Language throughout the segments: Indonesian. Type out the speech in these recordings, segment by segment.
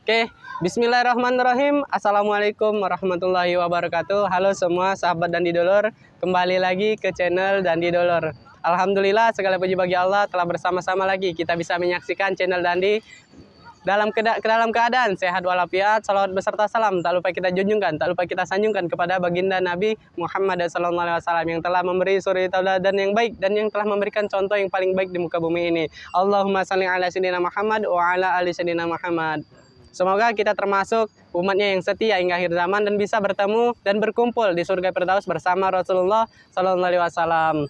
Oke, bismillahirrahmanirrahim. Assalamualaikum warahmatullahi wabarakatuh. Halo semua sahabat Dandi Dolor, kembali lagi ke channel Dandi Dolor. Alhamdulillah, segala puji bagi Allah telah bersama-sama lagi kita bisa menyaksikan channel Dandi dalam keadaan sehat walafiat. Salawat beserta salam tak lupa kita junjungkan, tak lupa kita sanjungkan kepada baginda Nabi Muhammad SAW yang telah memberi suri tauladan yang baik dan yang telah memberikan contoh yang paling baik di muka bumi ini. Allahumma shalli ala sayyidina Muhammad wa ala ali sayyidina Muhammad. Semoga kita termasuk umatnya yang setia hingga akhir zaman dan bisa bertemu dan berkumpul di surga Firdaus bersama Rasulullah SAW.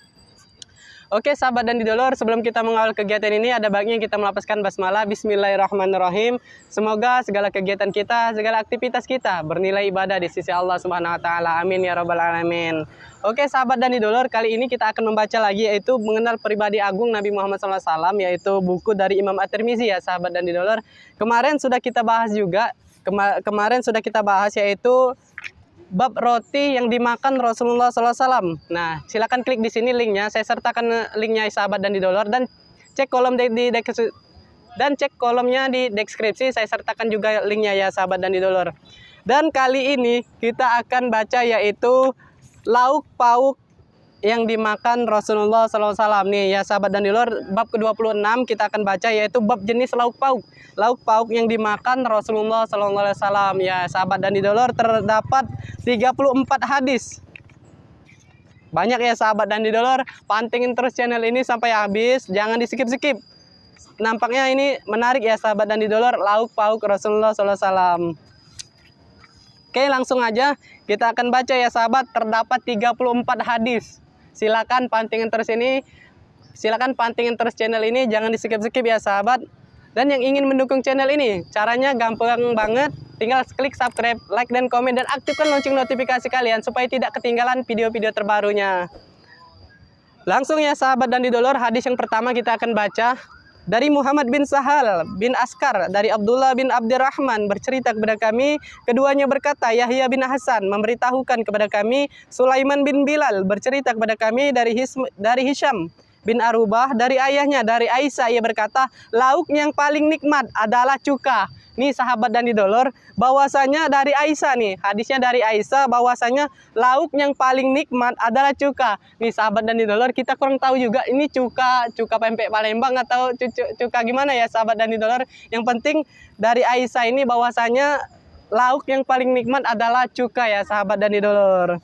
Oke sahabat Dandi Dolor, sebelum kita mengawal kegiatan ini ada baiknya kita melapaskan basmalah. Bismillahirrahmanirrahim. Semoga segala kegiatan kita, segala aktivitas kita bernilai ibadah di sisi Allah Subhanahu wa taala. Amin ya rabbal alamin. Oke sahabat Dandi Dolor, kali ini kita akan membaca lagi yaitu mengenal pribadi agung Nabi Muhammad SAW, yaitu buku dari Imam At-Tirmizi ya sahabat Dandi Dolor. Kemarin sudah kita bahas juga, yaitu bab roti yang dimakan Rasulullah SAW. Nah, silakan klik di sini linknya. Saya sertakan linknya sahabat Dandi Dolor dan cek kolomnya di deskripsi. Saya sertakan juga linknya ya sahabat Dandi Dolor. Dan kali ini kita akan baca yaitu lauk pauk yang dimakan Rasulullah SAW nih ya sahabat Dandi Dolor. Bab ke-26 kita akan baca yaitu bab jenis lauk pauk. Lauk pauk yang dimakan Rasulullah SAW ya sahabat Dandi Dolor. Terdapat 34 hadis. Banyak ya sahabat Dandi Dolor. Pantengin terus channel ini sampai habis, jangan di skip-skip. Nampaknya ini menarik ya sahabat Dandi Dolor, lauk pauk Rasulullah SAW. Oke, langsung aja kita akan baca ya sahabat. Terdapat 34 hadis. Silakan pantengin terus channel ini, jangan di skip-skip ya sahabat. Dan yang ingin mendukung channel ini, caranya gampang banget. Tinggal klik subscribe, like, dan komen, dan aktifkan lonceng notifikasi kalian supaya tidak ketinggalan video-video terbarunya. Langsung ya sahabat Dandi Dolor, hadis yang pertama kita akan baca dari Muhammad bin Sahal bin Askar dari Abdullah bin Abdurrahman bercerita kepada kami, keduanya berkata, Yahya bin Hasan memberitahukan kepada kami, Sulaiman bin Bilal bercerita kepada kami dari Hisham bin Arubah dari ayahnya dari Aisyah, ia berkata, lauk yang paling nikmat adalah cuka. Nih sahabat Dandi Dolor, bahwasanya dari Aisyah nih, hadisnya dari Aisyah bahwasanya lauk yang paling nikmat adalah cuka. Nih sahabat Dandi Dolor, kita kurang tahu juga ini cuka pempek Palembang atau cuka gimana ya sahabat Dandi Dolor. Yang penting dari Aisyah ini bahwasanya lauk yang paling nikmat adalah cuka ya sahabat Dandi Dolor.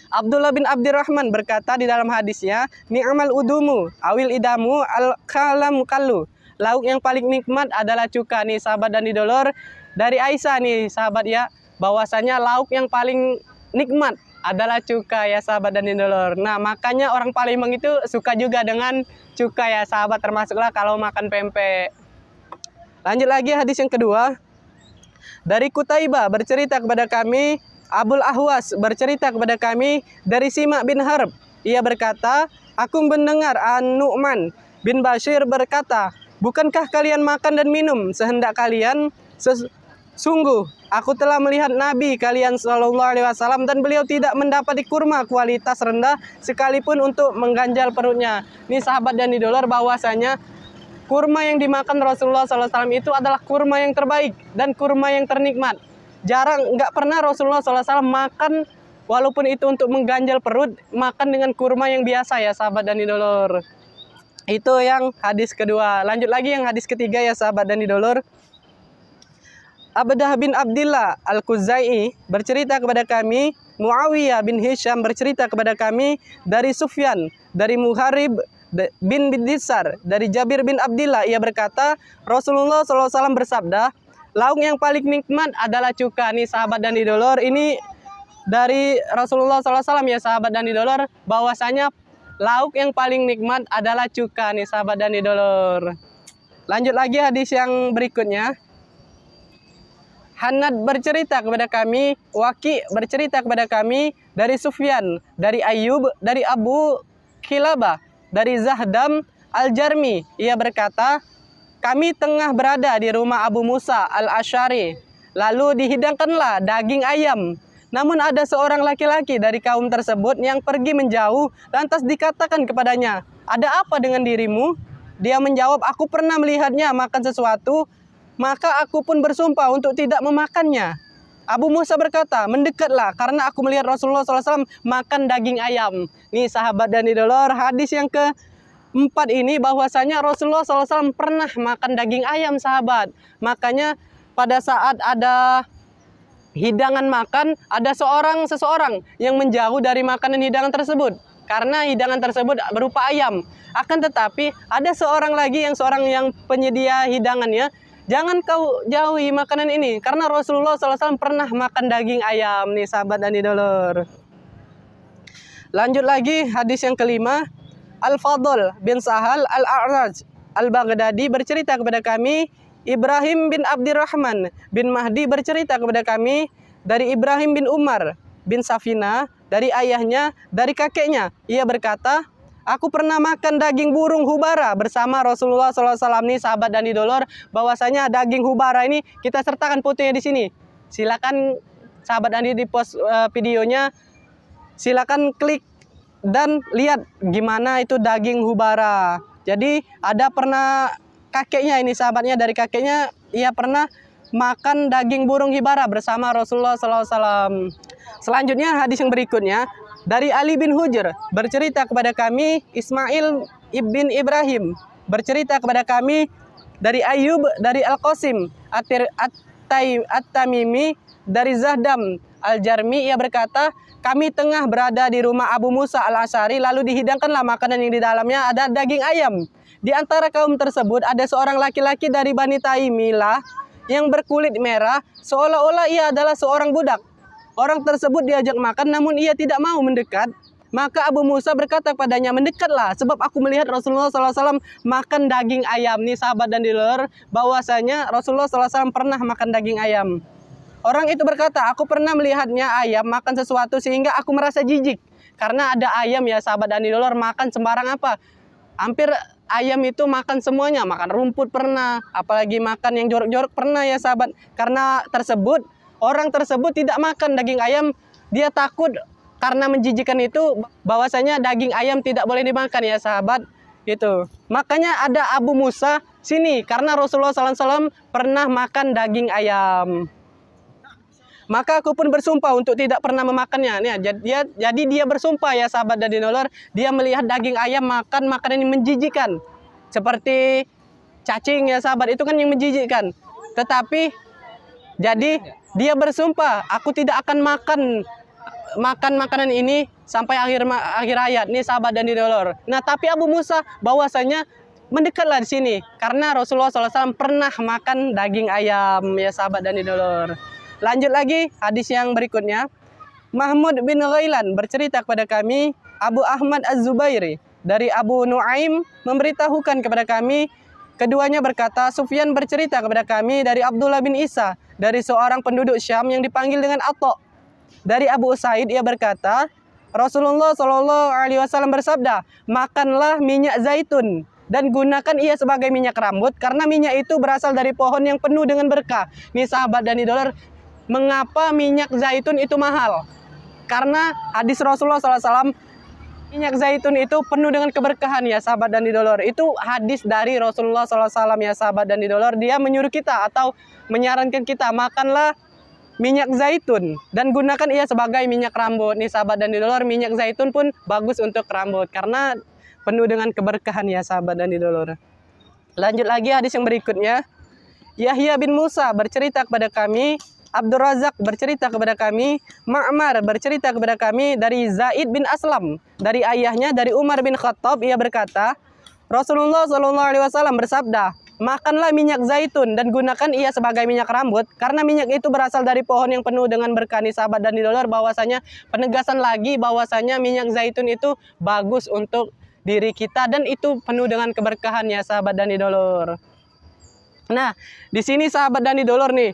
Abdullah bin Abdurrahman berkata di dalam hadisnya, ni'mal udumu awil idamu al-kalam kallu. Lauk yang paling nikmat adalah cuka nih sahabat Dandi Dolor. Dari Aisyah nih sahabat ya, bahwasanya lauk yang paling nikmat adalah cuka ya sahabat Dandi Dolor. Nah, makanya orang Palembang itu suka juga dengan cuka ya sahabat, termasuklah kalau makan pempek. Lanjut lagi hadis yang kedua. Dari Kutaibah bercerita kepada kami, Abul Ahwas bercerita kepada kami dari Simak bin Harb. Ia berkata, aku mendengar An-Nu'man bin Bashir berkata, bukankah kalian makan dan minum sehendak kalian? Sungguh, aku telah melihat Nabi kalian SAW dan beliau tidak mendapati kurma kualitas rendah sekalipun untuk mengganjal perutnya. Ini sahabat Dandi Dolor, bahwasanya kurma yang dimakan Rasulullah SAW itu adalah kurma yang terbaik dan kurma yang ternikmat. Nggak pernah Rasulullah SAW makan walaupun itu untuk mengganjal perut, makan dengan kurma yang biasa ya sahabat Dandi Dolor. Itu yang hadis kedua. Lanjut lagi yang hadis ketiga ya sahabat Dandi Dolor. Abdah bin Abdillah Al-Khuzai bercerita kepada kami, Muawiyah bin Hisham bercerita kepada kami dari Sufyan, dari Muharib bin Disar, dari Jabir bin Abdillah, ia berkata, Rasulullah SAW bersabda, lauk yang paling nikmat adalah cuka. Nih sahabat Dandi Dolor, ini dari Rasulullah SAW ya sahabat Dandi Dolor, bahwasanya lauk yang paling nikmat adalah cuka nih sahabat Dandi Dolor. Lanjut lagi hadis yang berikutnya. Hanad bercerita kepada kami, Waki bercerita kepada kami dari Sufyan, dari Ayyub, dari Abu Kilabah, dari Zahdam Al-Jarmi. Ia berkata, kami tengah berada di rumah Abu Musa Al-Asy'ari. Lalu dihidangkanlah daging ayam. Namun ada seorang laki-laki dari kaum tersebut yang pergi menjauh, lantas dikatakan kepadanya, ada apa dengan dirimu? Dia menjawab, aku pernah melihatnya makan sesuatu maka aku pun bersumpah untuk tidak memakannya. Abu Musa berkata, mendekatlah karena aku melihat Rasulullah SAW makan daging ayam. Nih sahabat dan idolor, hadis yang keempat ini bahwasanya Rasulullah SAW pernah makan daging ayam sahabat. Makanya pada saat ada hidangan makan, ada seseorang yang menjauh dari makanan hidangan tersebut. Karena hidangan tersebut berupa ayam. Akan tetapi ada seorang yang penyedia hidangannya, jangan kau jauhi makanan ini. Karena Rasulullah SAW pernah makan daging ayam nih sahabat dan idolor. Lanjut lagi hadis yang kelima. Al-Fadl bin Sahal Al-A'raj Al-Baghdadi bercerita kepada kami, Ibrahim bin Abdirrahman bin Mahdi bercerita kepada kami dari Ibrahim bin Umar bin Safina, dari ayahnya, dari kakeknya. Ia berkata, aku pernah makan daging burung hubara bersama Rasulullah SAW nih sahabat dan idolor. Bahwasanya daging hubara ini kita sertakan fotonya di sini. Silakan sahabat dan di post videonya. Silakan klik dan lihat gimana itu daging hubara. Jadi ada pernah kakeknya ini sahabatnya, dari kakeknya ia pernah makan daging burung hibara bersama Rasulullah SAW. Selanjutnya hadis yang berikutnya dari Ali bin Hujr bercerita kepada kami, Ismail ibn Ibrahim bercerita kepada kami dari Ayub dari Al-Qasim At-Tamimi dari Zahdam Al-Jarmi. Ia berkata, kami tengah berada di rumah Abu Musa Al-Asy'ari, lalu dihidangkanlah makanan yang di dalamnya ada daging ayam. Di antara kaum tersebut ada seorang laki-laki dari Bani Taimilah yang berkulit merah, seolah-olah ia adalah seorang budak. Orang tersebut diajak makan namun ia tidak mau mendekat. Maka Abu Musa berkata kepadanya, mendekatlah sebab aku melihat Rasulullah SAW makan daging ayam. Nih sahabat dan idolor, bahwasanya Rasulullah SAW pernah makan daging ayam. Orang itu berkata, aku pernah melihatnya ayam makan sesuatu sehingga aku merasa jijik. Karena ada ayam ya sahabat dan idolor makan sembarang apa. Hampir ayam itu makan semuanya, makan rumput pernah, apalagi makan yang jorok-jorok pernah ya sahabat. Karena orang tersebut tidak makan daging ayam, dia takut karena menjijikan itu bahwasanya daging ayam tidak boleh dimakan ya sahabat. Itu. Makanya ada Abu Musa sini karena Rasulullah SAW pernah makan daging ayam. Maka aku pun bersumpah untuk tidak pernah memakannya. Jadi dia bersumpah ya sahabat dan idolor, dia melihat daging ayam makan makanan yang menjijikan. Seperti cacing ya sahabat, itu kan yang menjijikkan. Tetapi jadi dia bersumpah, aku tidak akan makan makanan ini sampai akhir hayat nih sahabat dan idolor. Nah, tapi Abu Musa bahwasanya mendekatlah di sini karena Rasulullah SAW pernah makan daging ayam ya sahabat dan idolor. Lanjut lagi hadis yang berikutnya. Mahmud bin Ghailan bercerita kepada kami, Abu Ahmad Az-Zubairi dari Abu Nuaim memberitahukan kepada kami, keduanya berkata, Sufyan bercerita kepada kami dari Abdullah bin Isa dari seorang penduduk Syam yang dipanggil dengan Atha. Dari Abu Usaid ia berkata, Rasulullah SAW bersabda, makanlah minyak zaitun dan gunakan ia sebagai minyak rambut karena minyak itu berasal dari pohon yang penuh dengan berkah. Nih sahabat dan idolor, mengapa minyak zaitun itu mahal? Karena hadis Rasulullah SAW, minyak zaitun itu penuh dengan keberkahan ya sahabat dan idolor. Itu hadis dari Rasulullah SAW ya sahabat dan idolor. Dia menyuruh kita atau menyarankan kita, makanlah minyak zaitun dan gunakan ia sebagai minyak rambut. Nih sahabat dan idolor, minyak zaitun pun bagus untuk rambut karena penuh dengan keberkahan ya sahabat dan idolor. Lanjut lagi hadis yang berikutnya. Yahya bin Musa bercerita kepada kami, Abdur Razak bercerita kepada kami, Ma'mar bercerita kepada kami dari Zaid bin Aslam dari ayahnya dari Umar bin Khattab. Ia berkata, Rasulullah SAW bersabda, makanlah minyak zaitun dan gunakan ia sebagai minyak rambut karena minyak itu berasal dari pohon yang penuh dengan berkah. Sahabat dan idolor, bahwasanya penegasan lagi bahwasanya minyak zaitun itu bagus untuk diri kita dan itu penuh dengan keberkahan ya sahabat dan idolor. Nah, di sini sahabat dan idolor nih,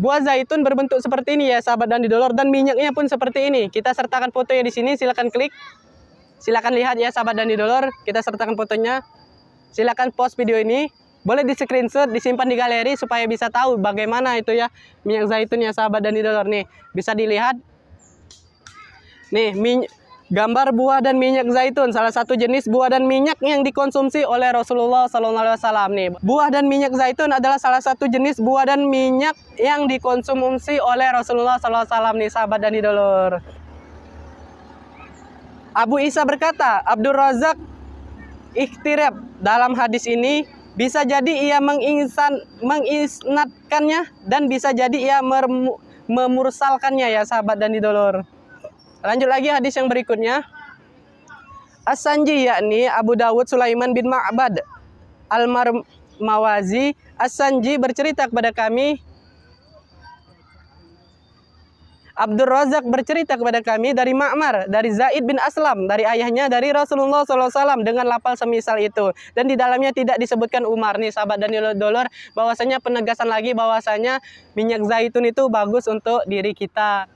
buah zaitun berbentuk seperti ini ya sahabat dan idolor, dan minyaknya pun seperti ini. Kita sertakan fotonya di sini, silakan klik. Silakan lihat ya sahabat dan idolor, kita sertakan fotonya. Silakan post video ini. Boleh di screenshot, disimpan di galeri supaya bisa tahu bagaimana itu ya minyak zaitun ya sahabat dan idolor nih. Bisa dilihat. Nih, gambar buah dan minyak zaitun, salah satu jenis buah dan minyak yang dikonsumsi oleh Rasulullah SAW nih. Buah dan minyak zaitun adalah salah satu jenis buah dan minyak yang dikonsumsi oleh Rasulullah SAW nih, sahabat dan idolor. Abu Isa berkata, Abdul Razak ikhtirab dalam hadis ini bisa jadi ia mengisnadkannya dan bisa jadi ia memursalkannya ya, sahabat dan idolor. Lanjut lagi hadis yang berikutnya. As-Sanji yakni Abu Dawud Sulaiman bin Ma'bad Al-Marmawazi. As-Sanji bercerita kepada kami, Abdul Razak bercerita kepada kami dari Ma'mar, dari Zaid bin Aslam, dari ayahnya, dari Rasulullah SAW dengan lafal semisal itu. Dan di dalamnya tidak disebutkan Umar nih, sahabat dan idolor, bahwasanya penegasan lagi bahwasanya minyak zaitun itu bagus untuk diri kita.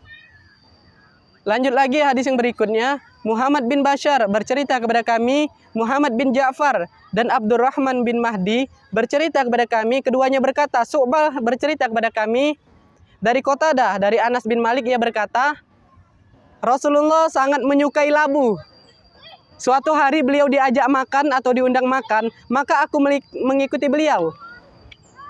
Lanjut lagi hadis yang berikutnya. Muhammad bin Bashar bercerita kepada kami, Muhammad bin Ja'far dan Abdurrahman bin Mahdi bercerita kepada kami, keduanya berkata, Su'bah bercerita kepada kami dari Qatadah, dari Anas bin Malik, ia berkata, Rasulullah sangat menyukai labu. Suatu hari beliau diajak makan atau diundang makan, maka aku mengikuti beliau.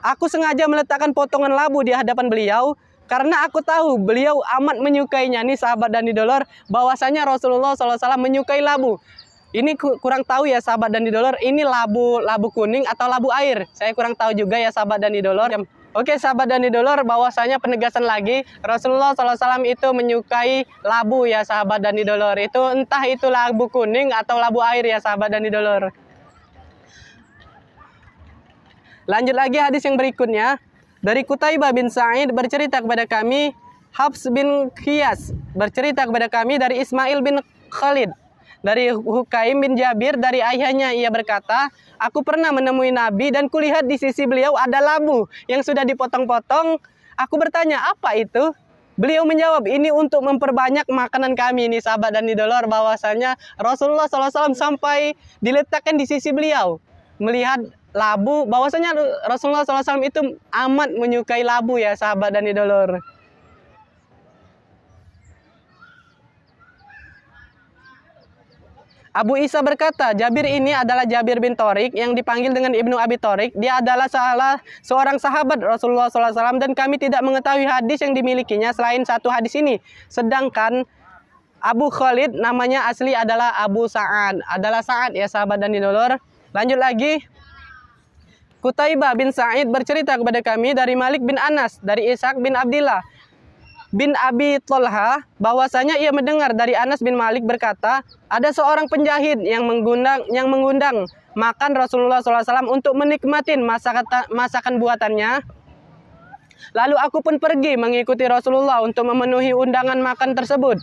Aku sengaja meletakkan potongan labu di hadapan beliau, karena aku tahu beliau amat menyukainya. Nih sahabat dan idolor, bahwasanya Rasulullah SAW menyukai labu. Ini kurang tahu ya sahabat dan idolor, ini labu kuning atau labu air. Saya kurang tahu juga ya sahabat dan idolor. Oke sahabat dan idolor, bahwasanya penegasan lagi Rasulullah SAW itu menyukai labu ya sahabat dan idolor. Itu entah itu labu kuning atau labu air ya sahabat dan idolor. Lanjut lagi hadis yang berikutnya. Dari Qutaibah bin Sa'id bercerita kepada kami, Habs bin Qiyas bercerita kepada kami dari Ismail bin Khalid, dari Hukaim bin Jabir, dari ayahnya ia berkata, aku pernah menemui Nabi dan kulihat di sisi beliau ada labu yang sudah dipotong-potong. Aku bertanya, apa itu? Beliau menjawab, ini untuk memperbanyak makanan kami. Nih sahabat dan idolor, bahwasanya Rasulullah SAW sampai diletakkan di sisi beliau melihat labu, bahwasanya Rasulullah SAW itu amat menyukai labu ya sahabat dan idolor. Abu Isa berkata, Jabir ini adalah Jabir bin Thoriq yang dipanggil dengan Ibnu Abi Thoriq. Dia adalah salah seorang sahabat Rasulullah SAW dan kami tidak mengetahui hadis yang dimilikinya selain satu hadis ini. Sedangkan Abu Khalid namanya asli adalah Abu Sa'ad, adalah Sa'ad ya sahabat dan idolor. Lanjut lagi. Qutaibah bin Sa'id bercerita kepada kami dari Malik bin Anas, dari Ishaq bin Abdillah bin Abi Tolha, bahwasanya ia mendengar dari Anas bin Malik berkata, ada seorang penjahit yang mengundang makan Rasulullah SAW untuk menikmatin masakan buatannya. Lalu aku pun pergi mengikuti Rasulullah untuk memenuhi undangan makan tersebut.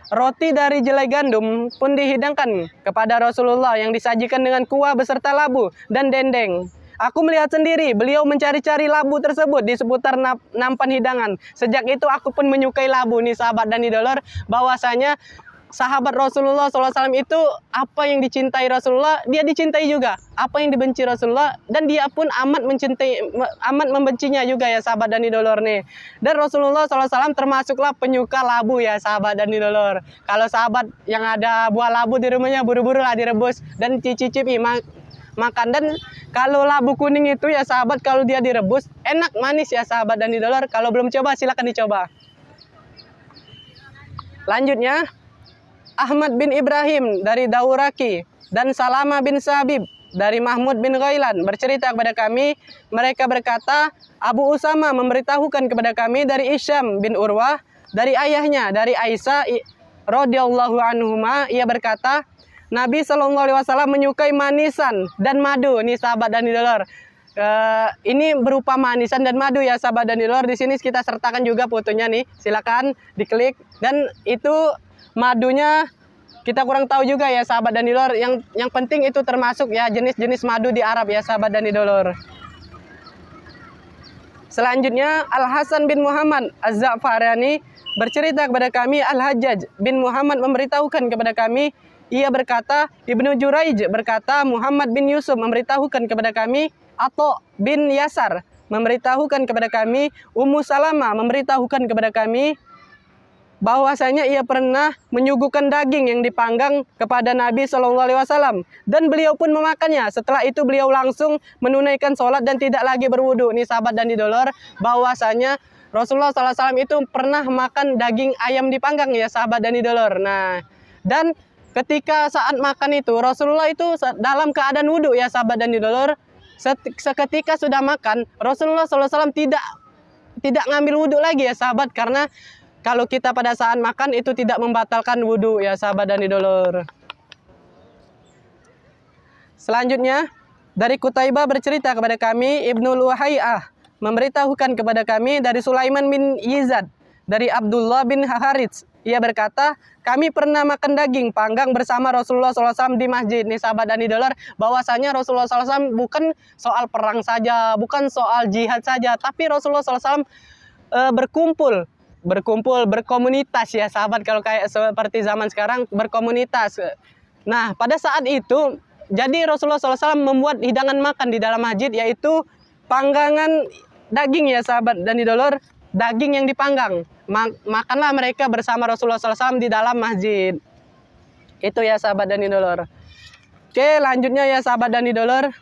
Roti dari jelai gandum pun dihidangkan kepada Rasulullah yang disajikan dengan kuah beserta labu dan dendeng. Aku melihat sendiri beliau mencari-cari labu tersebut di seputar nampan hidangan. Sejak itu aku pun menyukai labu nih sahabat dan idolor, bahwasanya sahabat Rasulullah SAW itu apa yang dicintai Rasulullah, dia dicintai juga. Apa yang dibenci Rasulullah, dan dia pun amat membencinya juga ya sahabat dan idolor nih. Dan Rasulullah SAW termasuklah penyuka labu ya sahabat dan idolor. Kalau sahabat yang ada buah labu di rumahnya, buru-buru lah direbus dan cicipi makan. Dan kalau labu kuning itu ya sahabat, kalau dia direbus enak manis ya sahabat dan idolor. Kalau belum coba silakan dicoba. Lanjutnya, Ahmad bin Ibrahim dari Dauraki dan Salama bin Sabib dari Mahmud bin Ghailan bercerita kepada kami, mereka berkata, Abu Usama memberitahukan kepada kami dari Isyam bin Urwah, dari ayahnya, dari Aisyah radhiyallahu anhuma, ia berkata, Nabi SAW menyukai manisan dan madu. Nih sahabat dan idolor, ini berupa manisan dan madu ya sahabat dan idolor. Di sini kita sertakan juga fotonya nih, silakan diklik. Dan itu madunya kita kurang tahu juga ya sahabat dan idolor. Yang penting itu termasuk ya jenis-jenis madu di Arab ya sahabat dan idolor. Selanjutnya, Al-Hasan bin Muhammad Az-Za'farani bercerita kepada kami, Al-Hajjaj bin Muhammad memberitahukan kepada kami, ia berkata, Ibnu Juraij berkata, Muhammad bin Yusuf memberitahukan kepada kami, Atha bin Yasar memberitahukan kepada kami, Ummu Salamah memberitahukan kepada kami, bahwasanya ia pernah menyuguhkan daging yang dipanggang kepada Nabi Shallallahu Alaihi Wasallam dan beliau pun memakannya. Setelah itu beliau langsung menunaikan sholat dan tidak lagi berwudu. Nih sahabat dan idolor, bahwasanya Rasulullah SAW itu pernah makan daging ayam dipanggang ya sahabat dan idolor. Nah, dan ketika saat makan itu Rasulullah itu dalam keadaan wudu ya sahabat dan idolor. Seketika sudah makan Rasulullah SAW tidak ngambil wudu lagi ya sahabat, karena kalau kita pada saat makan itu tidak membatalkan wudu ya sahabat dan idolor. Selanjutnya dari Qutaibah bercerita kepada kami, Ibnu Luhai'ah memberitahukan kepada kami dari Sulaiman bin Yazid dari Abdullah bin Harits. Ia berkata, kami pernah makan daging panggang bersama Rasulullah SAW di masjid. Nih sahabat dan idolor, bahwasanya Rasulullah SAW bukan soal perang saja, bukan soal jihad saja, tapi Rasulullah SAW berkomunitas ya sahabat, kalau kayak seperti zaman sekarang berkomunitas. Nah pada saat itu jadi Rasulullah SAW membuat hidangan makan di dalam masjid, yaitu panggangan daging ya sahabat dan idolor, daging yang dipanggang. Makanlah mereka bersama Rasulullah SAW di dalam masjid. Itu ya sahabat dan idolor. Oke, lanjutnya ya sahabat dan idolor,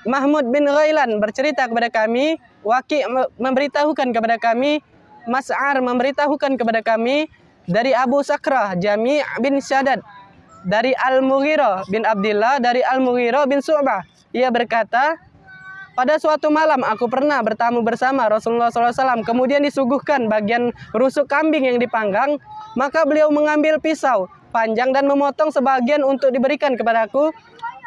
Mahmud bin Ghailan bercerita kepada kami, Waki memberitahukan kepada kami, Mas'ar memberitahukan kepada kami dari Abu Sakrah Jami' bin Syadad dari Al-Mughirah bin Abdillah dari Al-Mughirah bin Su'bah. Ia berkata, pada suatu malam aku pernah bertamu bersama Rasulullah SAW. Kemudian disuguhkan bagian rusuk kambing yang dipanggang. Maka beliau mengambil pisau panjang dan memotong sebagian untuk diberikan kepadaku.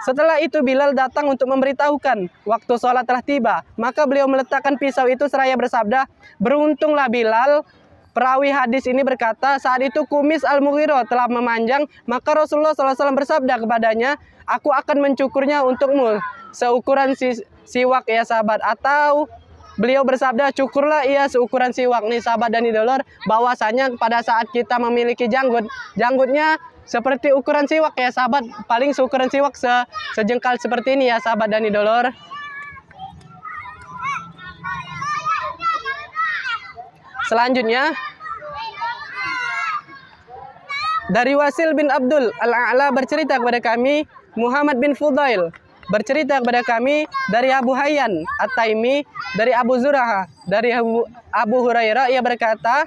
Setelah itu Bilal datang untuk memberitahukan waktu sholat telah tiba. Maka beliau meletakkan pisau itu seraya bersabda, beruntunglah Bilal. Perawi hadis ini berkata, saat itu kumis Al-Mughirah telah memanjang. Maka Rasulullah SAW bersabda kepadanya, aku akan mencukurnya untukmu seukuran siwak ya sahabat. Atau beliau bersabda, cukurlah ia seukuran siwak. Nih sahabat dan idolor, bahwasanya pada saat kita memiliki janggutnya seperti ukuran siwak ya sahabat, paling seukuran siwak sejengkal seperti ini ya sahabat dan idolor. Selanjutnya dari Wasil bin Abdul Al-A'la bercerita kepada kami, Muhammad bin Fudail bercerita kepada kami dari Abu Hayyan At-Taimi dari Abu Zur'ah dari Abu Hurairah. Ia berkata,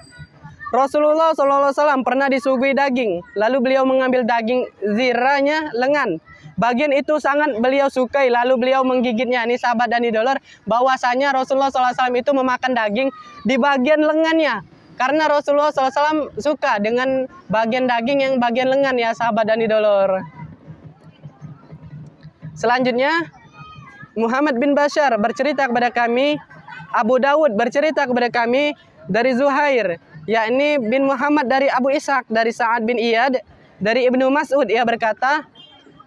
Rasulullah SAW pernah disuguhi daging, lalu beliau mengambil daging ziranya lengan. Bagian itu sangat beliau sukai, lalu beliau menggigitnya. Ini sahabat dan idolor, bahwasanya Rasulullah SAW itu memakan daging di bagian lengannya. Karena Rasulullah SAW suka dengan bagian daging yang bagian lengan ya sahabat dan idolor. Selanjutnya, Muhammad bin Bashar bercerita kepada kami, Abu Dawud bercerita kepada kami dari Zuhair, yakni bin Muhammad dari Abu Ishaq dari Sa'ad bin Iyad dari Ibnu Mas'ud. Ia berkata,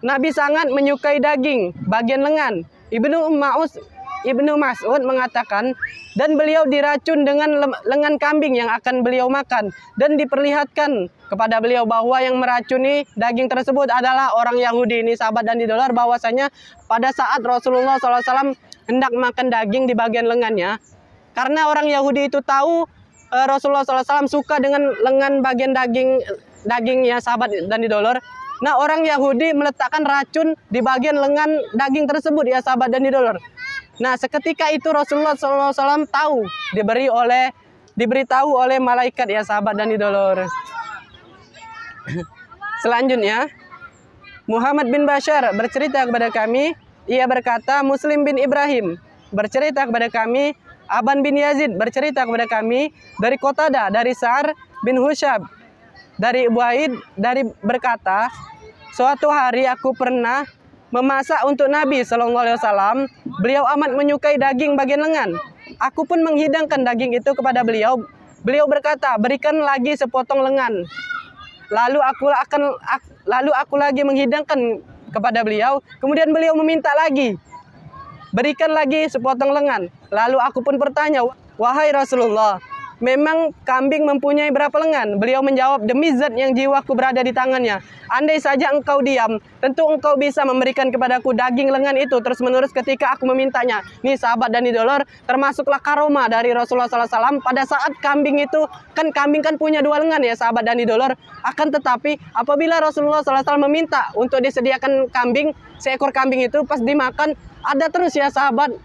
Nabi sangat menyukai daging bagian lengan. Ibnu Mas'ud mengatakan, dan beliau diracun dengan lengan kambing yang akan beliau makan, dan diperlihatkan kepada beliau bahwa yang meracuni daging tersebut adalah orang Yahudi. Ini sahabat dan idolor, bahwasanya pada saat Rasulullah SAW hendak makan daging di bagian lengannya, karena orang Yahudi itu tahu Rasulullah SAW suka dengan lengan bagian dagingnya sahabat dan idolor. Nah orang Yahudi meletakkan racun di bagian lengan daging tersebut ya sahabat dan idolor. Nah seketika itu Rasulullah SAW tahu, diberitahu oleh malaikat ya sahabat dan idolor. Selanjutnya Muhammad bin Bashar bercerita kepada kami, ia berkata, Muslim bin Ibrahim bercerita kepada kami, Aban bin Yazid bercerita kepada kami dari Qatadah dari Sa'ar bin Husyab dari Buaid dari berkata, suatu hari aku pernah memasak untuk Nabi SAW. Beliau amat menyukai daging bagian lengan. Aku pun menghidangkan daging itu kepada beliau. Beliau berkata, berikan lagi sepotong lengan. Lalu aku lagi menghidangkan kepada beliau. Kemudian beliau meminta lagi, berikan lagi sepotong lengan. Lalu aku pun bertanya, wahai Rasulullah, memang kambing mempunyai berapa lengan? Beliau menjawab, demi zat yang jiwaku berada di tangannya. Andai saja engkau diam, tentu engkau bisa memberikan kepadaku daging lengan itu terus-menerus ketika aku memintanya. Nih sahabat dan idolor, termasuklah karoma dari Rasulullah SAW pada saat kambing itu, kan kambing kan punya 2 lengan ya sahabat dan idolor. Akan tetapi apabila Rasulullah SAW meminta untuk disediakan kambing, seekor kambing itu pas dimakan, ada terus ya sahabat,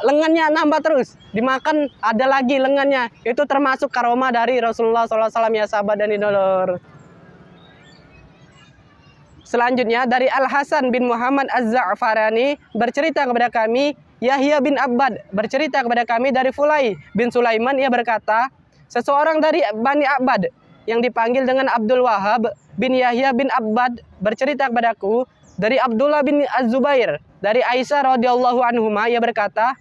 lengannya nambah terus, dimakan ada lagi lengannya. Itu termasuk karomah dari Rasulullah SAW ya sahabat dan idolor. Selanjutnya dari Al-Hasan bin Muhammad Az-Za'farani bercerita kepada kami, Yahya bin Abbad bercerita kepada kami dari Fulai bin Sulaiman, ia berkata, seseorang dari Bani Abbad yang dipanggil dengan Abdul Wahab bin Yahya bin Abbad bercerita kepadaku dari Abdullah bin Az-Zubair dari Aisyah radhiyallahu anhuma, ia berkata,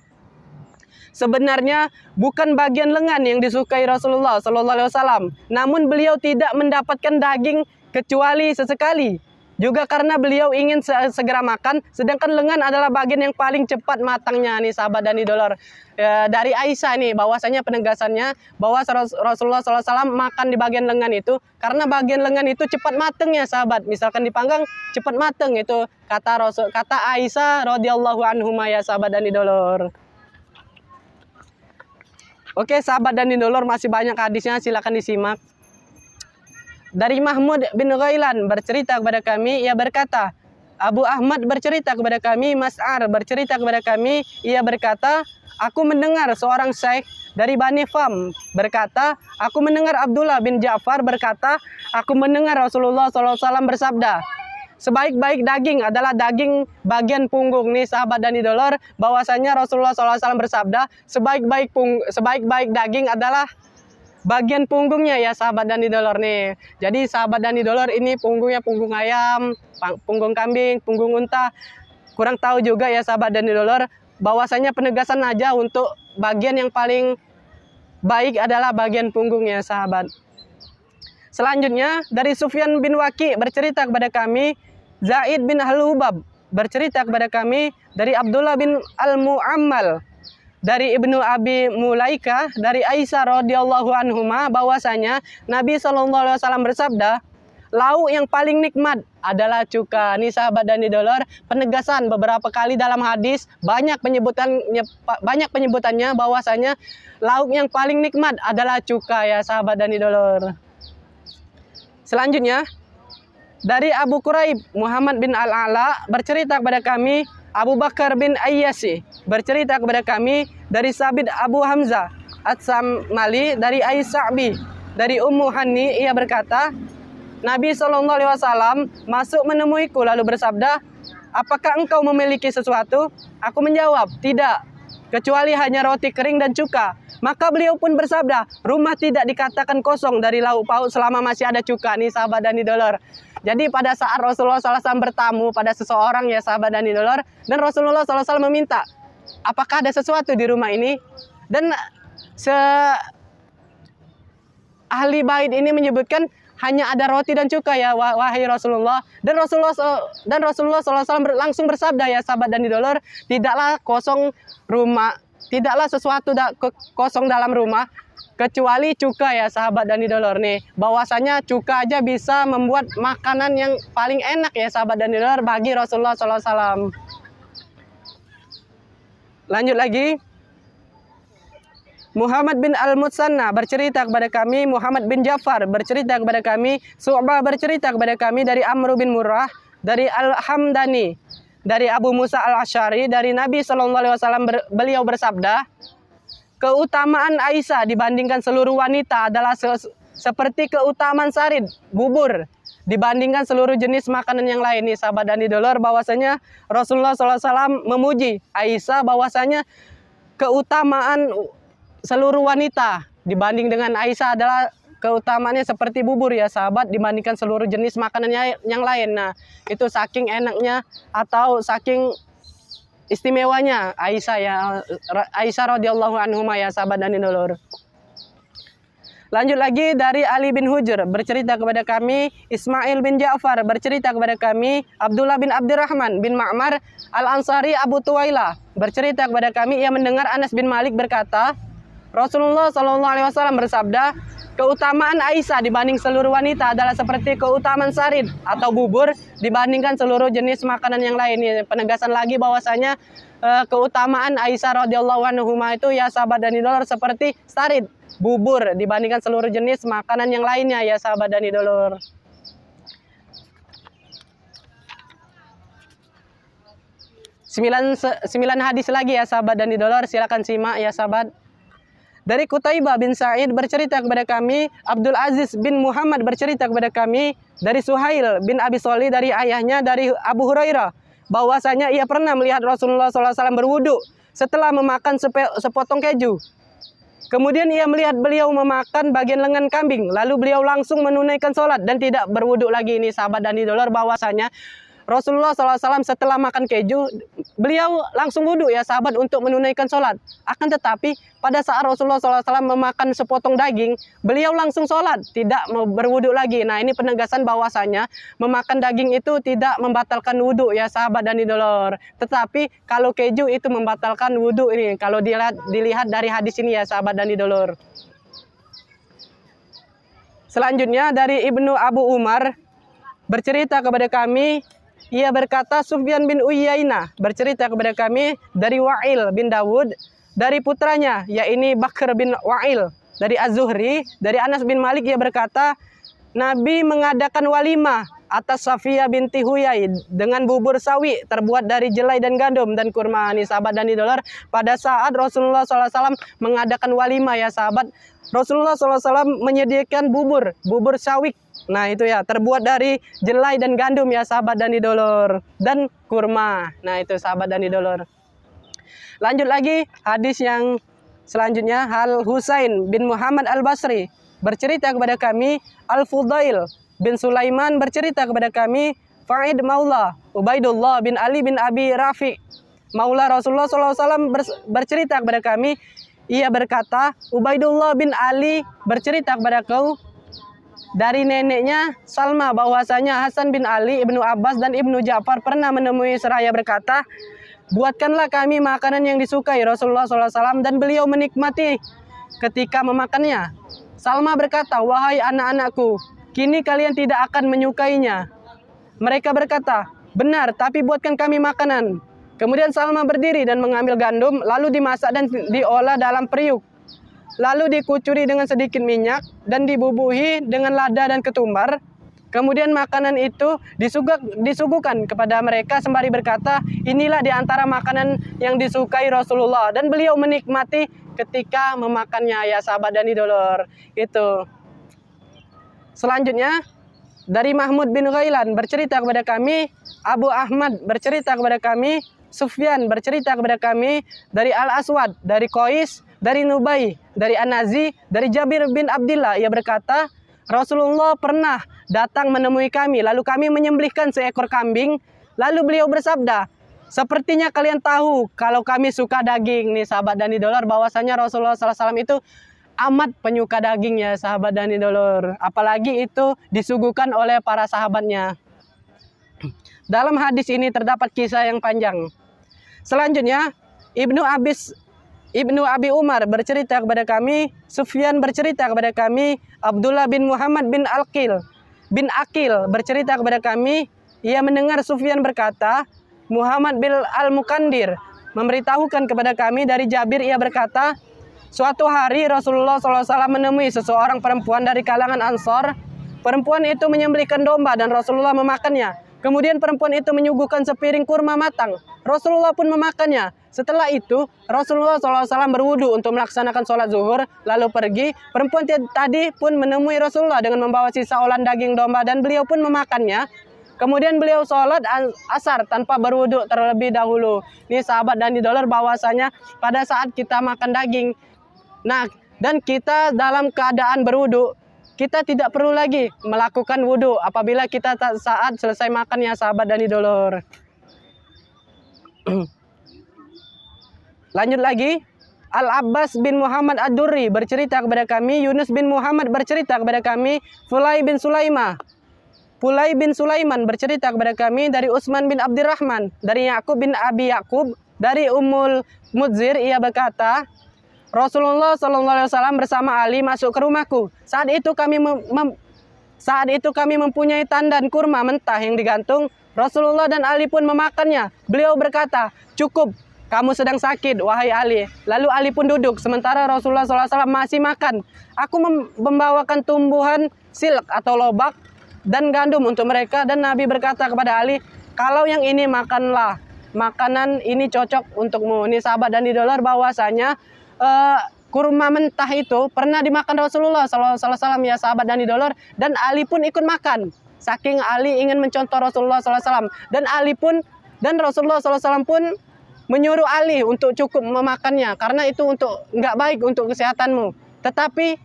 sebenarnya bukan bagian lengan yang disukai Rasulullah SAW, namun beliau tidak mendapatkan daging kecuali sesekali. Juga karena beliau ingin segera makan, sedangkan lengan adalah bagian yang paling cepat matangnya nih sahabat dan idolor. Dari Aisyah nih bahwasanya penegasannya bahwa Rasulullah SAW makan di bagian lengan itu karena bagian lengan itu cepat matangnya sahabat. Misalkan dipanggang cepat matang, itu kata Aisyah radhiyallahu anhuma ya sahabat dan idolor. Oke sahabat dan idolor, masih banyak hadisnya, silakan disimak. Dari Mahmud bin Ghailan bercerita kepada kami, ia berkata, Abu Ahmad bercerita kepada kami, Mas'ar bercerita kepada kami, ia berkata, aku mendengar seorang syekh dari Bani Fam berkata, aku mendengar Abdullah bin Ja'far berkata, aku mendengar Rasulullah SAW bersabda, sebaik-baik daging adalah daging bagian punggung. Nih sahabat dan idolor, bahwasanya Rasulullah SAW bersabda, sebaik-baik daging adalah bagian punggungnya ya sahabat dan idolor nih. Jadi sahabat dan idolor, ini punggungnya punggung ayam, punggung kambing, punggung unta. Kurang tahu juga ya sahabat dan idolor, bahwasanya penegasan aja untuk bagian yang paling baik adalah bagian punggungnya sahabat. Selanjutnya dari Sufyan bin Waki bercerita kepada kami, Zaid bin Al-Hubab bercerita kepada kami dari Abdullah bin Al-Mu'ammal dari Ibnu Abi Mulaika dari Aisyah radhiyallahu anhuma, bahwasanya Nabi SAW bersabda, lauk yang paling nikmat adalah cuka. Nih sahabat dan idolor, penegasan beberapa kali dalam hadis banyak penyebutannya bahwasanya lauk yang paling nikmat adalah cuka ya sahabat dan idolor. Selanjutnya dari Abu Quraib Muhammad bin Al-Ala bercerita kepada kami, Abu Bakar bin Ayyasi bercerita kepada kami dari Sabit Abu Hamzah At-Samali dari Aisyah dari Ummu Hani, ia berkata, Nabi SAW masuk menemuiku lalu bersabda, apakah engkau memiliki sesuatu? Aku menjawab, tidak, kecuali hanya roti kering dan cuka. Maka beliau pun bersabda, rumah tidak dikatakan kosong dari lauk pauk selama masih ada cuka. Nih sahabat dan idolor. Jadi pada saat Rasulullah SAW bertamu pada seseorang ya sahabat dan idolor, dan Rasulullah SAW meminta, apakah ada sesuatu di rumah ini? Dan ahli bait ini menyebutkan hanya ada roti dan cuka ya wahai Rasulullah. Dan Rasulullah SAW langsung bersabda ya sahabat dan idolor, tidaklah kosong rumah, tidaklah sesuatu kosong dalam rumah kecuali cuka ya sahabat dan idolor nih. Bahwasanya cuka aja bisa membuat makanan yang paling enak ya sahabat dan idolor bagi Rasulullah SAW. Lanjut lagi. Muhammad bin Al-Mutsanna bercerita kepada kami, Muhammad bin Ja'far bercerita kepada kami, Su'bah bercerita kepada kami dari Amr bin Murrah, dari Al-Hamdani, dari Abu Musa Al-Asy'ari, dari Nabi SAW beliau bersabda, keutamaan Aisyah dibandingkan seluruh wanita adalah seperti keutamaan sarid, bubur, dibandingkan seluruh jenis makanan yang lain. Nih sahabat dan idolor, bahwasanya Rasulullah SAW memuji Aisyah bahwasanya keutamaan seluruh wanita dibanding dengan Aisyah adalah keutamaannya seperti bubur ya sahabat, dibandingkan seluruh jenis makanannya yang lain. Nah itu saking enaknya atau saking istimewanya Aisyah radhiyallahu anhuma ya sahabat dan idolor. Lanjut lagi dari Ali bin Hujr bercerita kepada kami, Ismail bin Ja'far bercerita kepada kami, Abdullah bin Abdurrahman bin Ma'mar Al-Ansari Abu Tuwailah bercerita kepada kami, ia mendengar Anas bin Malik berkata, Rasulullah SAW bersabda, keutamaan Aisyah dibanding seluruh wanita adalah seperti keutamaan sarid atau bubur dibandingkan seluruh jenis makanan yang lain. Ini penegasan lagi bahwasanya keutamaan Aisyah radhiyallahu anha itu ya sahabat dan idolar seperti sarid, bubur dibandingkan seluruh jenis makanan yang lainnya ya sahabat dan idolar. Sembilan hadis lagi ya sahabat dan idolar, silakan simak ya sahabat. Dari Qutaibah bin Sa'id bercerita kepada kami, Abdul Aziz bin Muhammad bercerita kepada kami, dari Suhail bin Abi Sholih dari ayahnya dari Abu Hurairah, bahwasanya ia pernah melihat Rasulullah SAW berwudu setelah memakan sepotong keju. Kemudian ia melihat beliau memakan bagian lengan kambing, lalu beliau langsung menunaikan sholat dan tidak berwudu lagi. Ini sahabat dan idolar, bahwasanya Rasulullah SAW setelah makan keju, beliau langsung wudhu ya sahabat untuk menunaikan sholat. Akan tetapi pada saat Rasulullah SAW memakan sepotong daging, beliau langsung sholat, tidak berwudhu lagi. Nah ini penegasan bahwasanya memakan daging itu tidak membatalkan wudhu ya sahabat dan idolor. Tetapi kalau keju itu membatalkan wudhu ini. Kalau dilihat dari hadis ini ya sahabat dan idolor. Selanjutnya dari Ibnu Abu Umar bercerita kepada kami, ia berkata, Sufyan bin Uyainah bercerita kepada kami dari Wa'il bin Dawud, dari putranya, yaitu Bakr bin Wa'il, dari Az-Zuhri, dari Anas bin Malik, ia berkata, Nabi mengadakan walimah atas Safiyah binti Huyai dengan bubur sawi terbuat dari jelai dan gandum dan kurma. Ini sahabat dan idolar, pada saat Rasulullah SAW mengadakan walimah ya sahabat, Rasulullah SAW menyediakan bubur sawik. Nah itu ya, terbuat dari jelai dan gandum ya sahabat dan idolor, dan kurma. Nah itu sahabat dan idolor. Lanjut lagi hadis yang selanjutnya, Al Husain bin Muhammad Al Basri bercerita kepada kami, Al Fudail bin Sulaiman bercerita kepada kami, Fa'id Maula Ubaidullah bin Ali bin Abi Rafi Maula Rasulullah SAW bercerita kepada kami, ia berkata, Ubaidullah bin Ali bercerita kepada kau dari neneknya Salma bahwasanya Hasan bin Ali, Ibnu Abbas dan Ibnu Ja'far pernah menemui seraya berkata, buatkanlah kami makanan yang disukai Rasulullah SAW dan beliau menikmati ketika memakannya. Salma berkata, wahai anak-anakku, kini kalian tidak akan menyukainya. Mereka berkata, benar, tapi buatkan kami makanan. Kemudian Salma berdiri dan mengambil gandum, lalu dimasak dan diolah dalam periuk. Lalu dikucuri dengan sedikit minyak dan dibubuhi dengan lada dan ketumbar. Kemudian makanan itu disuguhkan kepada mereka sembari berkata, inilah di antara makanan yang disukai Rasulullah. Dan beliau menikmati ketika memakannya ya sahabat dan idolor. Itu. Selanjutnya dari Mahmud bin Ghailan bercerita kepada kami, Abu Ahmad bercerita kepada kami, Sufyan bercerita kepada kami dari Al-Aswad, dari Qais, dari Nubai, dari An-Nazi, dari Jabir bin Abdillah. Ia berkata, Rasulullah pernah datang menemui kami, lalu kami menyembelihkan seekor kambing. Lalu beliau bersabda, sepertinya kalian tahu kalau kami suka daging. Nih sahabat dan idolar, bahwasanya Rasulullah SAW itu amat penyuka daging ya sahabat dan idolar. Apalagi itu disuguhkan oleh para sahabatnya. Dalam hadis ini terdapat kisah yang panjang. Selanjutnya, Ibnu Abi Umar bercerita kepada kami, Sufyan bercerita kepada kami, Abdullah bin Muhammad bin Akil bercerita kepada kami, ia mendengar Sufyan berkata, Muhammad bin Al-Mukandir memberitahukan kepada kami dari Jabir, ia berkata, suatu hari Rasulullah SAW menemui seseorang perempuan dari kalangan Ansor. Perempuan itu menyembelihkan domba dan Rasulullah memakannya. Kemudian perempuan itu menyuguhkan sepiring kurma matang. Rasulullah pun memakannya. Setelah itu Rasulullah SAW berwudu untuk melaksanakan sholat zuhur, lalu pergi. Perempuan tadi pun menemui Rasulullah dengan membawa sisa olahan daging domba dan beliau pun memakannya. Kemudian beliau sholat asar tanpa berwudu terlebih dahulu. Ini sahabat dan idolar, bahwasanya pada saat kita makan daging, nah dan kita dalam keadaan berwudu, kita tidak perlu lagi melakukan wudu apabila kita saat selesai makan ya sahabat dan idolor. Lanjut lagi, Al-Abbas bin Muhammad Ad-Durri bercerita kepada kami, Yunus bin Muhammad bercerita kepada kami, Fulai bin Sulaiman bercerita kepada kami dari Utsman bin Abdurrahman, dari Yakub bin Abi Yakub, dari Ummul Mudzir, ia berkata, Rasulullah SAW bersama Ali masuk ke rumahku. Saat itu kami mempunyai tandan kurma mentah yang digantung. Rasulullah dan Ali pun memakannya. Beliau berkata, cukup, kamu sedang sakit, wahai Ali. Lalu Ali pun duduk, sementara Rasulullah SAW masih makan. Aku membawakan tumbuhan silk atau lobak dan gandum untuk mereka. Dan Nabi berkata kepada Ali, kalau yang ini makanlah, makanan ini cocok untukmu. Ini sahabat dan idolar bahwasanya kurma mentah itu pernah dimakan Rasulullah SAW ya sahabat dan idolar, dan Ali pun ikut makan. Saking Ali ingin mencontoh Rasulullah SAW, dan Rasulullah SAW pun menyuruh Ali untuk cukup memakannya karena itu untuk nggak baik untuk kesehatanmu. Tetapi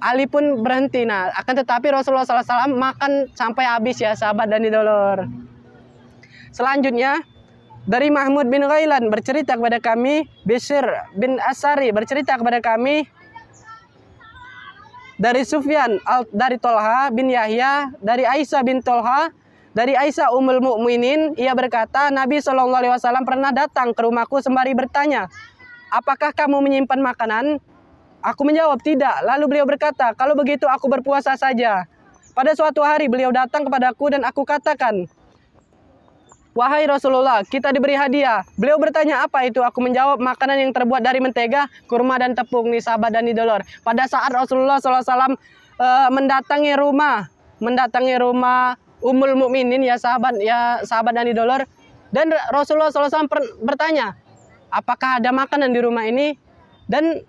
Ali pun berhenti. Nah, akan tetapi Rasulullah SAW makan sampai habis ya sahabat dan idolar. Selanjutnya dari Mahmud bin Ghailan bercerita kepada kami, Bishr bin Asari bercerita kepada kami, dari Sufyan dari Tolha bin Yahya, dari Aisyah bin Tolha, dari Aisyah Ummul Mukminin, ia berkata, Nabi SAW pernah datang ke rumahku sembari bertanya, apakah kamu menyimpan makanan? Aku menjawab, tidak. Lalu beliau berkata, kalau begitu aku berpuasa saja. Pada suatu hari beliau datang kepadaku dan aku katakan, wahai Rasulullah, kita diberi hadiah. Beliau bertanya, apa itu? Aku menjawab, makanan yang terbuat dari mentega, kurma dan tepung. Nih sahabat dan idolar. Pada saat Rasulullah SAW mendatangi rumah Ummul Mukminin ya sahabat dan idolar, dan Rasulullah SAW bertanya, apakah ada makanan di rumah ini? Dan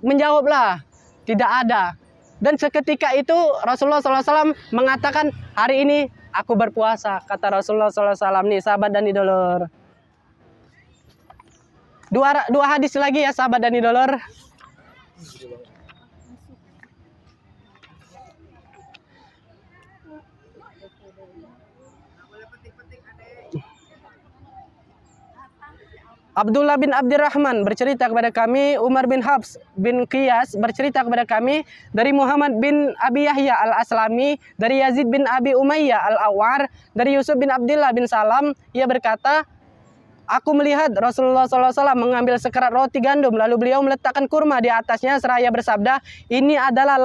menjawablah, tidak ada. Dan seketika itu Rasulullah SAW mengatakan, hari ini aku berpuasa, kata Rasulullah SAW. Nih sahabat dan idolar. Dua hadis lagi ya sahabat dan idolar. Abdullah bin Abdurrahman bercerita kepada kami, Umar bin Hafs bin Qiyas bercerita kepada kami, dari Muhammad bin Abi Yahya al-Aslami, dari Yazid bin Abi Umayyah al-Awwar, dari Yusuf bin Abdullah bin Salam, ia berkata, aku melihat Rasulullah SAW mengambil sekerat roti gandum, lalu beliau meletakkan kurma di atasnya seraya bersabda, ini adalah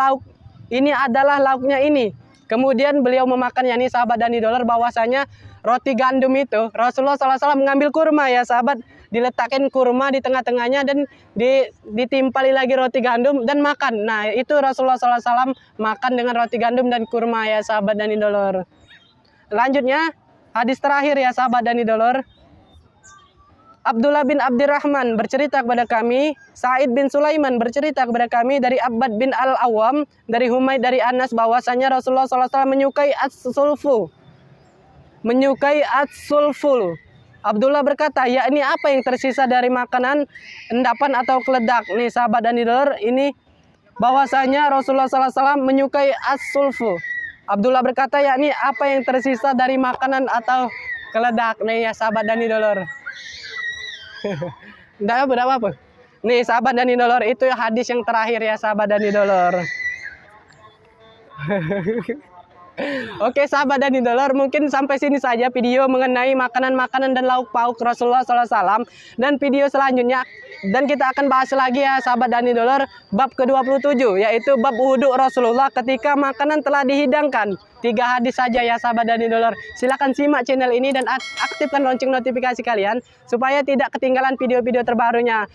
lauknya ini. Kemudian beliau memakannya. Nih sahabat dan idolar, bahwasanya roti gandum itu Rasulullah SAW mengambil kurma ya sahabat, diletakkan kurma di tengah-tengahnya dan ditimpali lagi roti gandum dan makan. Nah itu Rasulullah SAW makan dengan roti gandum dan kurma ya sahabat dan idolar. Lanjutnya hadis terakhir ya sahabat dan idolar. Abdullah bin Abdurrahman bercerita kepada kami, Sa'id bin Sulaiman bercerita kepada kami dari Abbad bin Al-Awwam, dari Humaid dari Anas, bahwasanya Rasulullah SAW menyukai as-sulfu. Abdullah berkata, yakni apa yang tersisa dari makanan, endapan atau keledak. Nih sahabat dan idolar, ini bahwasanya Rasulullah SAW menyukai as-sulfu. Abdullah berkata, yakni apa yang tersisa dari makanan atau keledak. Nih ya sahabat dan idolar. Tidak apa-apa. Nih sahabat dan idolar, itu hadis yang terakhir ya sahabat dan idolar. Oke sahabat dan idolar, mungkin sampai sini saja video mengenai makanan-makanan dan lauk pauk Rasulullah SAW. Dan video selanjutnya, dan kita akan bahas lagi ya sahabat dan idolar, bab ke-27, yaitu bab wudhu Rasulullah ketika makanan telah dihidangkan. 3 hadis saja ya sahabat dan idolar. Silahkan simak channel ini dan aktifkan lonceng notifikasi kalian supaya tidak ketinggalan video-video terbarunya.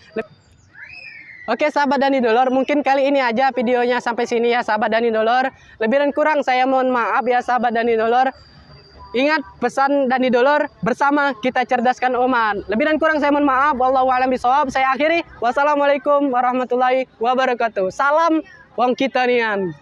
Oke sahabat dan idolar, mungkin kali ini aja videonya sampai sini ya sahabat dan idolar. Lebih dan kurang saya mohon maaf ya sahabat dan idolar. Ingat pesan dan idolar, bersama kita cerdaskan umat. Lebih dan kurang saya mohon maaf. Wallahu a'lam bishawab. Saya akhiri. Wassalamualaikum warahmatullahi wabarakatuh. Salam wong kita nian.